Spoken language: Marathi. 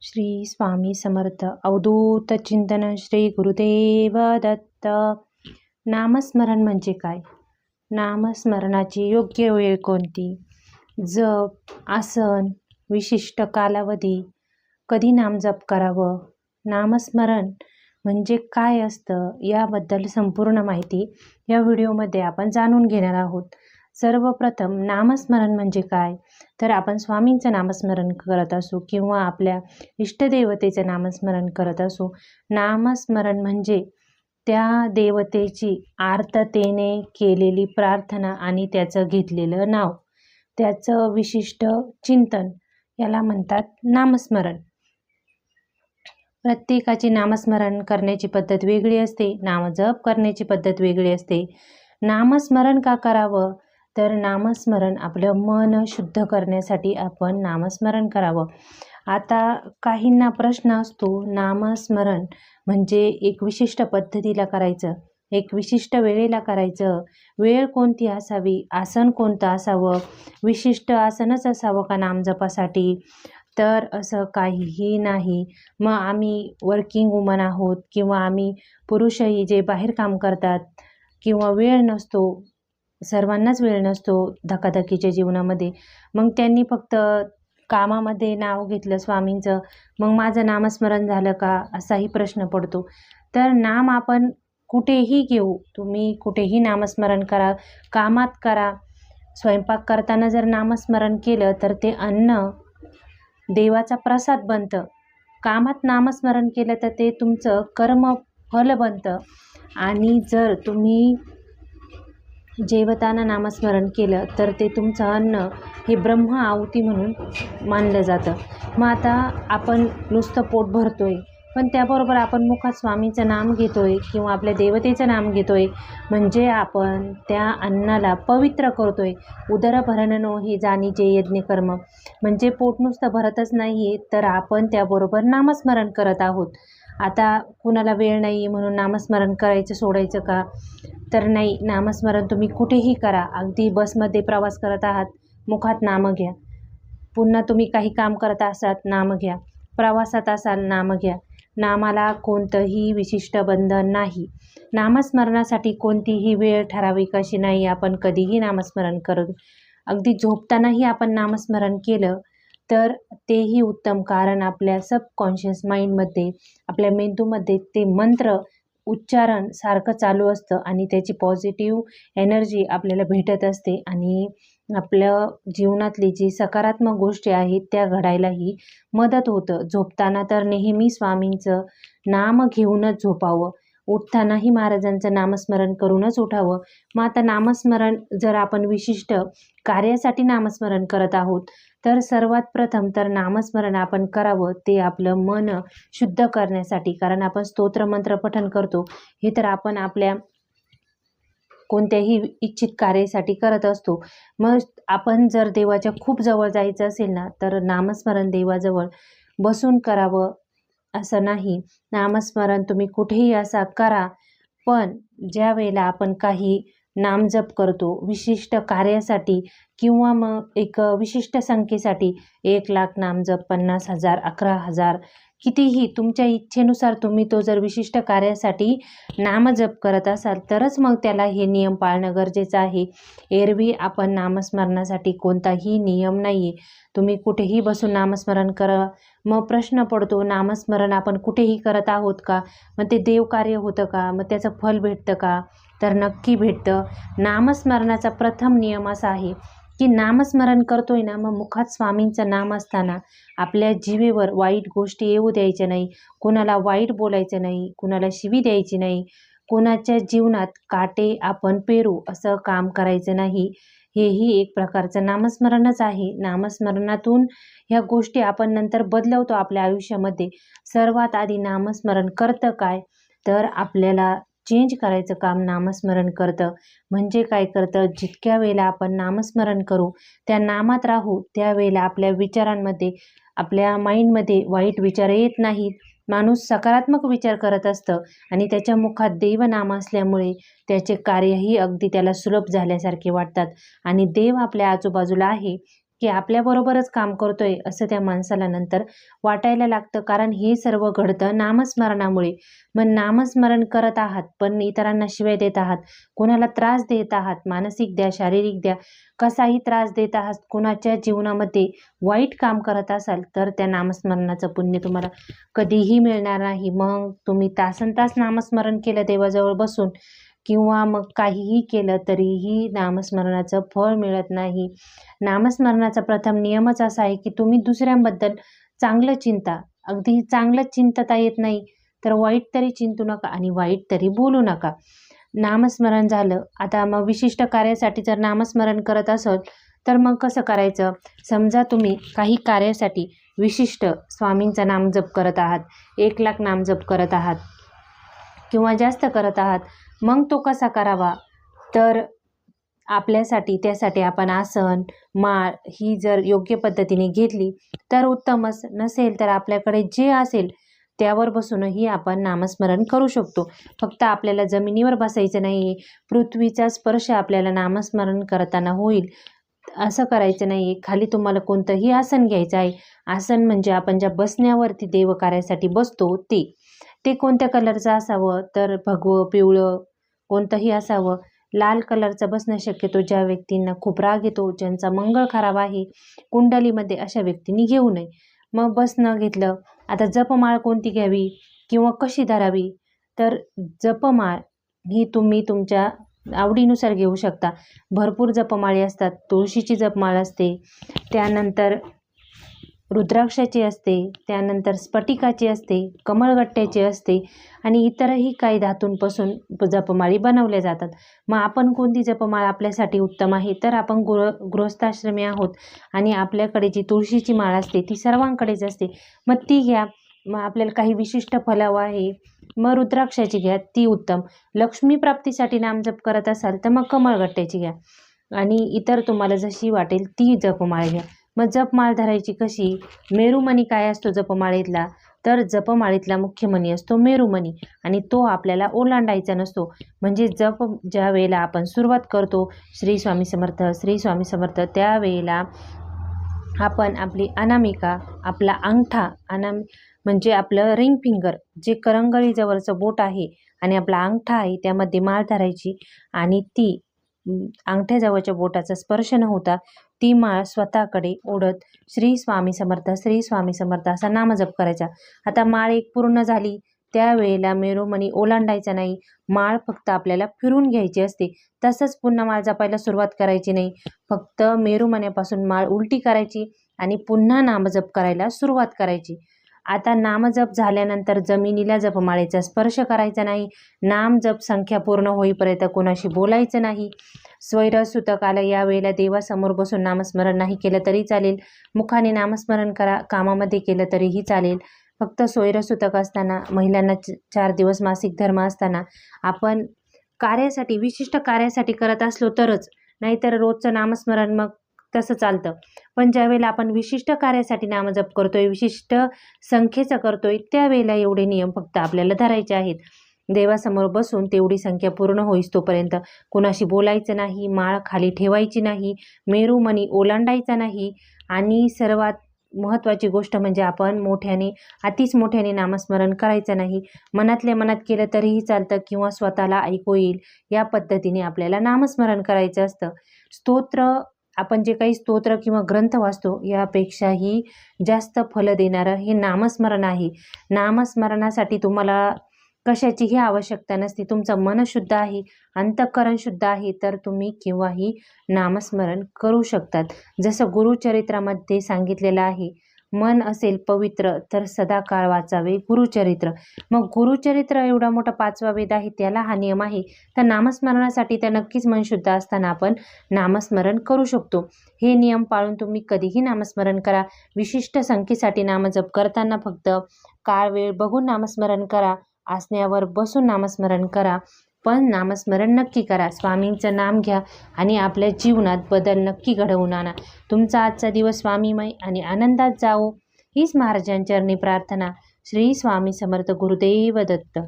श्री स्वामी समर्थ अवधूत चिंतन श्री गुरुदेव दत्त. नामस्मरण म्हणजे काय? नामस्मरणाची योग्य वेळ कोणती? जप, आसन, विशिष्ट कालावधी, कधी नामजप करावं, नामस्मरण म्हणजे काय असतं याबद्दल संपूर्ण माहिती या व्हिडिओमध्ये आपण जाणून घेणार आहोत. सर्वप्रथम नामस्मरण म्हणजे काय? तर आपण स्वामींचं नामस्मरण करत असू किंवा आपल्या इष्टदेवतेचं नामस्मरण करत असू, नामस्मरण म्हणजे त्या देवतेची आर्ततेने केलेली प्रार्थना आणि त्याचं घेतलेलं नाव, त्याचं विशिष्ट चिंतन, याला म्हणतात नामस्मरण. प्रत्येकाची नामस्मरण करण्याची पद्धत वेगळी असते, नामजप करण्याची पद्धत वेगळी असते. नामस्मरण का करावं? तर नामस्मरण आपलं मन शुद्ध करण्यासाठी आपण नामस्मरण करावं. आता काहींना प्रश्न असतो, नामस्मरण म्हणजे एक विशिष्ट पद्धतीला करायचं, एक विशिष्ट वेळेला करायचं, वेळ कोणती असावी, आसन कोणतं असावं, विशिष्ट आसनच असावं का नामजपासाठी? तर असं काहीही नाही. मग आम्ही वर्किंग वुमन आहोत किंवा आम्ही पुरुषही जे बाहेर काम करतात किंवा वेळ नसतो, सर्वांनाच वेळ नसतो धकाधकीच्या जीवनामध्ये, मग त्यांनी फक्त कामामध्ये नाव घेतलं स्वामींचं, मग माझं नामस्मरण झालं का, असाही प्रश्न पडतो. तर नाम आपण कुठेही घेऊ, तुम्ही कुठेही नामस्मरण करा, कामात करा. स्वयंपाक करताना जर नामस्मरण केलं तर ते अन्न देवाचा प्रसाद बनतं. कामात नामस्मरण केलं तर ते तुमचं कर्मफल बनतं. आणि जर तुम्ही जेवताना नामस्मरण केलं तर ते तुमचं अन्न हे ब्रह्म आहुती म्हणून मानलं जातं. मग आता आपण नुसतं पोट भरतोय, पण त्याबरोबर आपण मुखात स्वामींचं नाम घेतोय किंवा आपल्या देवतेचं नाम घेतोय, म्हणजे आपण त्या अन्नाला पवित्र करतोय. उदरभरणनो हि जाणीजे यज्ञ कर्म, म्हणजे पोट नुसतं भरतच नाहीये, तर आपण त्याबरोबर नामस्मरण करत आहोत. आता कुणाला वेळ नाही म्हणून नामस्मरण करायचं सोडायचं का? तर नाही, नामस्मरण तुम्ही कुठेही करा. अगदी बसमध्ये प्रवास करत आहात, मुखात नाम घ्या. पुन्हा तुम्ही काही काम करत असाल, नाम घ्या. प्रवासात असाल, नाम घ्या. नामाला कोणतंही विशिष्ट बंधन नाही. नामस्मरणासाठी कोणतीही वेळ ठराविक अशी नाही. आपण कधीही नामस्मरण करू. अगदी झोपतानाही आपण नामस्मरण केलं तर तेही उत्तम, कारण आपल्या सबकॉन्शियस माइंडमध्ये, आपल्या मेंदूमध्ये ते मंत्र उच्चारण सारखं चालू असतं आणि त्याची पॉझिटिव्ह एनर्जी आपल्याला भेटत असते आणि आपल्या जीवनातली जी सकारात्मक गोष्टी आहेत त्या घडायलाही मदत होतं. झोपताना तर नेहमी स्वामींचं नाम घेऊनच झोपावं. उठतानाही महाराजांचं नामस्मरण करूनच उठावं. मग आता नामस्मरण जर आपण विशिष्ट कार्यासाठी नामस्मरण करत आहोत, तर सर्वात प्रथम तर नामस्मरण आपण करावं ते आपलं मन शुद्ध करण्यासाठी. कारण आपण स्तोत्र मंत्र पठण करतो, हे तर आपण आपल्या कोणत्याही इच्छित कार्यासाठी करत असतो. मग आपण जर देवाच्या खूप जवळ जायचं असेल ना, तर नामस्मरण देवाजवळ बसून करावं असं नाही. नामस्मरण तुम्ही कुठेही असा करा, पण ज्या वेळेला आपण काही नामजप करतो विशिष्ट कार्यासाठी किंवा मग एक विशिष्ट संख्येसाठी, 1,00,000 नामजप, 50,000, 11,000, कितीही तुमच्या इच्छेनुसार तुम्ही तो जर विशिष्ट कार्यासाठी नामजप करत असाल, तरच मग त्याला हे नियम पाळणं गरजेचं आहे. एरवी आपण नामस्मरणासाठी कोणताही नियम नाही आहे. तुम्ही कुठेही बसून नामस्मरण करा. मग प्रश्न पडतो, नामस्मरण आपण कुठेही करत आहोत का? मग ते देवकार्य होतं का? मग त्याचं फल भेटतं का? तर नक्की भेटतं. नामस्मरणाचा प्रथम नियम असा आहे की नामस्मरण करतोय ना, मग मुखात स्वामींचं नाम असताना आपल्या जिभेवर वाईट गोष्टी येऊ द्यायच्या नाही, कुणाला वाईट बोलायचं नाही, कुणाला शिवी द्यायची नाही, कोणाच्या जीवनात काटे आपण पेरू असं काम करायचं नाही. हेही एक प्रकारचं नामस्मरणच आहे. नामस्मरणातून ह्या गोष्टी आपण नंतर बदलवतो आपल्या आयुष्यामध्ये. सर्वात आधी नामस्मरण करतं काय? तर आपल्याला चेंज करायचं काम नामस्मरण करतं. म्हणजे काय करतं? जितक्या वेळेला आपण नामस्मरण करू, त्या नामात राहू, त्यावेळेला आपल्या विचारांमध्ये, आपल्या माइंडमध्ये वाईट विचार येत नाहीत. माणूस सकारात्मक विचार करत असतं आणि त्याच्या मुखात देवनाम असल्यामुळे त्याचे कार्यही अगदी त्याला सुलभ झाल्यासारखे वाटतात आणि देव आपल्या आजूबाजूला आहे की आपल्याबरोबरच काम करतोय असं त्या माणसाला नंतर वाटायला लागतं, कारण हे सर्व घडतं नामस्मरणामुळे. मग नामस्मरण करत आहात पण इतरांना शिवाय देत आहात, कोणाला त्रास देत आहात, मानसिक द्या शारीरिक द्या, कसाही त्रास देत आहात, कोणाच्या जीवनामध्ये वाईट काम करत असाल तर त्या नामस्मरणाचं पुण्य तुम्हाला कधीही मिळणार नाही. मग तुम्ही तासनतास नामस्मरण केलं देवाजवळ बसून किंवा मग काहीही केलं तरीही नामस्मरणाचं फळ मिळत नाही. नामस्मरणाचा प्रथम नियमच असा आहे की तुम्ही दुसऱ्यांबद्दल चांगलं चिंता. अगदी चांगलं चिंतता येत नाही तर वाईट तरी चिंतू नका आणि वाईट तरी बोलू नका. नामस्मरण झालं, आता मग विशिष्ट कार्यासाठी जर नामस्मरण करत असाल तर मग कसं करायचं? समजा तुम्ही काही कार्यासाठी विशिष्ट स्वामींचा नामजप करत आहात, 1,00,000 नामजप करत आहात किंवा जास्त करत आहात, मग तो कसा करावा? तर आपल्यासाठी त्यासाठी आपण आसन, माळ ही जर योग्य पद्धतीने घेतली तर उत्तमच. नसेल तर आपल्याकडे जे असेल त्यावर बसूनही आपण नामस्मरण करू शकतो. फक्त आपल्याला जमिनीवर बसायचं नाही, पृथ्वीचा स्पर्श आपल्याला नामस्मरण करताना होईल असं करायचं नाही. खाली तुम्हाला कोणतंही आसन घ्यायचं आहे. आसन म्हणजे आपण ज्या बसण्यावरती देवकार्यासाठी बसतो ते कोणत्या कलरचं असावं? तर भगवं, पिवळं कोणतंही असावं. लाल कलरचं बसणं शक्यतो ज्या व्यक्तींना खूप राग येतो, ज्यांचा मंगळ खराब आहे कुंडलीमध्ये, अशा व्यक्तींनी घेऊ नये. मग बसणं घेतलं. आता जपमाळ कोणती घ्यावी किंवा कशी धरावी? तर जपमाळ ही तुम्ही तुमच्या आवडीनुसार घेऊ शकता. भरपूर जपमाळे असतात. तुळशीची जपमाळ असते, त्यानंतर रुद्राक्षाची असते, त्यानंतर स्फटिकाची असते, कमळगट्ट्याची असते आणि इतरही काही धातूंपासून जपमाळी बनवल्या जातात. मग आपण कोणती जपमाळ आपल्यासाठी उत्तम आहे? तर आपण गृहस्थाश्रमी आहोत आणि आपल्याकडे जी तुळशीची माळ असते ती सर्वांकडेच असते, मग ती घ्या. मग आपल्याला काही विशिष्ट फलावं आहे, मग रुद्राक्षाची घ्या, ती उत्तम. लक्ष्मी प्राप्तीसाठी नामजप करत असाल तर मग कमळगट्ट्याची घ्या आणि इतर तुम्हाला जशी वाटेल ती जपमाळ घ्या. मग जपमाळ धरायची कशी? मेरुमणी काय असतो जपमाळीतला? तर जपमाळीतला मुख्य मणी असतो मेरुमणी आणि तो आपल्याला ओलांडायचा नसतो. म्हणजे जप ज्या वेळेला आपण सुरुवात करतो श्री स्वामी समर्थ, श्री स्वामी समर्थ, त्यावेळेला आपण आपली अनामिका, आपला अंगठा, म्हणजे आपलं रिंग फिंगर जे करंगळीजवळचं बोट आहे आणि आपला अंगठा आहे त्यामध्ये माळ धरायची आणि ती अंगठ्याजवळच्या बोटाचा स्पर्श न होता ती माळ स्वतःकडे ओढत श्री स्वामी समर्थ, श्री स्वामी समर्थ असा नामजप करायचा. आता माळ एक पूर्ण झाली त्यावेळेला मेरुमणी ओलांडायचा नाही, माळ फक्त आपल्याला फिरून घ्यायची असते. तसंच पुन्हा माळ जपायला सुरुवात करायची नाही, फक्त मेरुमण्यापासून माळ उलटी करायची आणि पुन्हा नामजप करायला सुरुवात करायची. आता नामजप झाल्यानंतर जमिनीला जपमाळेचा स्पर्श करायचा नाही. नामजप संख्या पूर्ण होईपर्यंत कोणाशी बोलायचं नाही. स्वैरसुतक आलं यावेळेला देवासमोर बसून नामस्मरण नाही केलं तरी चालेल, मुखाने नामस्मरण करा, कामामध्ये केलं तरीही चालेल. फक्त स्वैरसुतक असताना, महिलांना 4 दिवस मासिक धर्म असताना आपण कार्यासाठी, विशिष्ट कार्यासाठी करत असलो तरच, नाहीतर रोजचं नामस्मरण मग तसं चालतं. पण ज्यावेळेला आपण विशिष्ट कार्यासाठी नामजप करतोय, विशिष्ट संख्येचा करतोय, त्यावेळेला एवढे नियम फक्त आपल्याला धरायचे आहेत. देवासमोर बसून तेवढी संख्या पूर्ण होईस तोपर्यंत कुणाशी बोलायचं नाही, माळ खाली ठेवायची नाही, मेरुमणी ओलांडायचा नाही आणि सर्वात महत्त्वाची गोष्ट म्हणजे आपण मोठ्याने, अतिच मोठ्याने नामस्मरण करायचं नाही. मनातल्या मनात केलं तरीही चालतं किंवा स्वतःला ऐकू येईल या पद्धतीने आपल्याला नामस्मरण करायचं असतं. स्तोत्र, आपण जे काही स्तोत्र किंवा ग्रंथ वाचतो यापेक्षाही जास्त फल देणारं हे नामस्मरण आहे. नामस्मरणासाठी तुम्हाला कशाचीही आवश्यकता नसते. तुमचं मन शुद्ध आहे, अंतःकरण शुद्ध आहे तर तुम्ही केव्हाही नामस्मरण करू शकतात. जसं गुरुचरित्रामध्ये सांगितलेलं आहे, मन असेल पवित्र तर सदाकाळ वाचावे गुरुचरित्र. मग गुरुचरित्र एवढा मोठा 5वा वेद आहे, त्याला हा नियम आहे. तर नामस्मरणासाठी तर नक्कीच मन शुद्ध असताना आपण नामस्मरण करू शकतो. हे नियम पाळून तुम्ही कधीही नामस्मरण करा. विशिष्ट संख्येसाठी नामजप करताना फक्त काळ वेळ बघून नामस्मरण करा, आसण्यावर बसून नामस्मरण करा, पण नामस्मरण नक्की करा. स्वामींचं नाम घ्या आणि आपल्या जीवनात बदल नक्की घडवून आणा. तुमचा आजचा दिवस स्वामीमय आणि आनंदात जावो हीच महाराजांचरणी प्रार्थना. श्री स्वामी समर्थ. गुरुदेव दत्त.